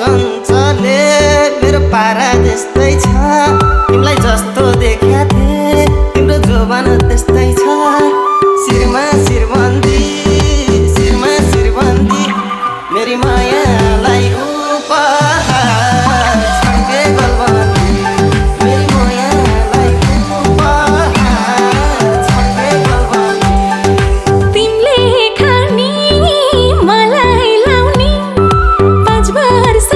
चञ्चले मेरो पारा त्यस्तै छ। तिमीलाई जस्तो देख्या थिए तिम्रो जोबान त्यस्तै छ। शिरमा शिरबन्दी शिरमा शिरबन्दी मेरी मायालाई उपहार छड्के गलबन्दी मेरी मायालाई उपहार छड्के गलबन्दी। तिमीले खानी मलाई लाउने 5 वर्ष